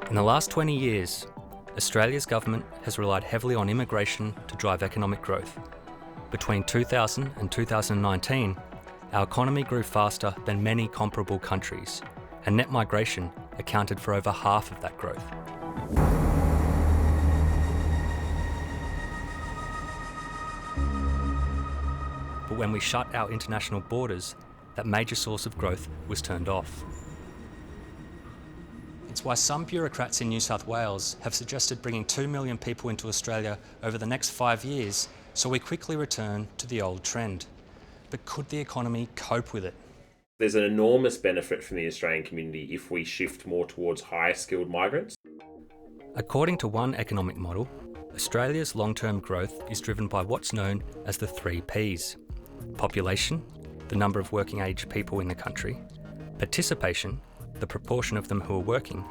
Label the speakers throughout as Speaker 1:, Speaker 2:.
Speaker 1: In the last 20 years, Australia's government has relied heavily on immigration to drive economic growth. Between 2000 and 2019, our economy grew faster than many comparable countries, and net migration accounted for over half of that growth. But when we shut our international borders, that major source of growth was turned off. It's why some bureaucrats in New South Wales have suggested bringing 2 million people into Australia over the next 5 years, so we quickly return to the old trend. But could the economy cope with it?
Speaker 2: There's an enormous benefit from the Australian community if we shift more towards higher skilled migrants.
Speaker 1: According to one economic model, Australia's long-term growth is driven by what's known as the 3 Ps. Population, the number of working age people in the country; participation, the proportion of them who are working;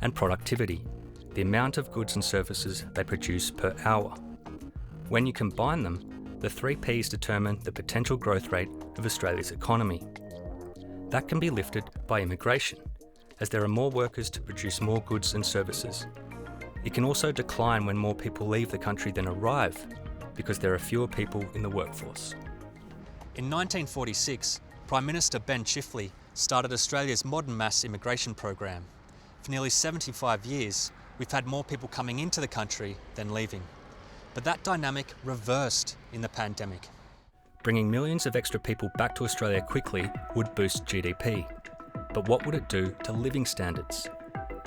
Speaker 1: and productivity, the amount of goods and services they produce per hour. When you combine them, the 3 Ps determine the potential growth rate of Australia's economy. That can be lifted by immigration, as there are more workers to produce more goods and services. It can also decline when more people leave the country than arrive, because there are fewer people in the workforce. In 1946, Prime Minister Ben Chifley started Australia's modern mass immigration program. For nearly 75 years, we've had more people coming into the country than leaving. But that dynamic reversed in the pandemic. Bringing millions of extra people back to Australia quickly would boost GDP. But what would it do to living standards?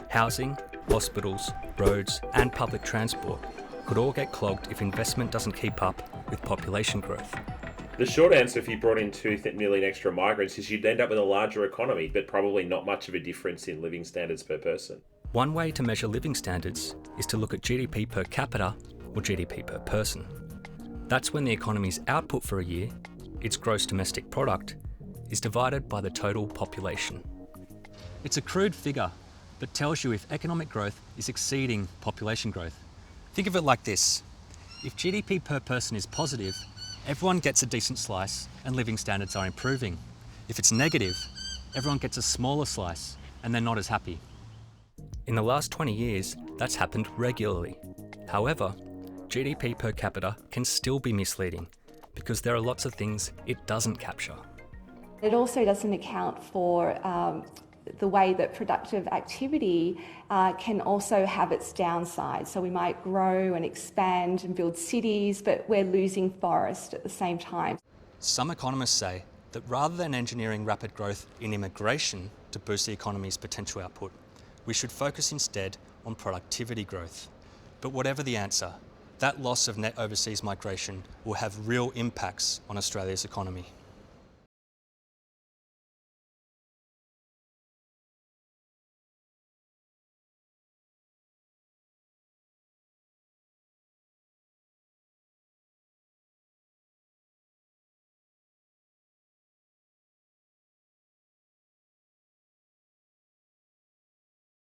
Speaker 1: Housing, hospitals, roads, and public transport could all get clogged if investment doesn't keep up with population growth.
Speaker 2: The short answer, if you brought in 2 million extra migrants, is you'd end up with a larger economy, but probably not much of a difference in living standards per person.
Speaker 1: One way to measure living standards is to look at GDP per capita or GDP per person. That's when the economy's output for a year, its gross domestic product, is divided by the total population. It's a crude figure, but tells you if economic growth is exceeding population growth. Think of it like this: if GDP per person is positive, everyone gets a decent slice and living standards are improving. If it's negative, everyone gets a smaller slice and they're not as happy. In the last 20 years, that's happened regularly. However, GDP per capita can still be misleading because there are lots of things it doesn't capture.
Speaker 3: It also doesn't account for the way that productive activity can also have its downside. So we might grow and expand and build cities, but we're losing forest at the same time.
Speaker 1: Some economists say that rather than engineering rapid growth in immigration to boost the economy's potential output, we should focus instead on productivity growth. But whatever the answer, that loss of net overseas migration will have real impacts on Australia's economy.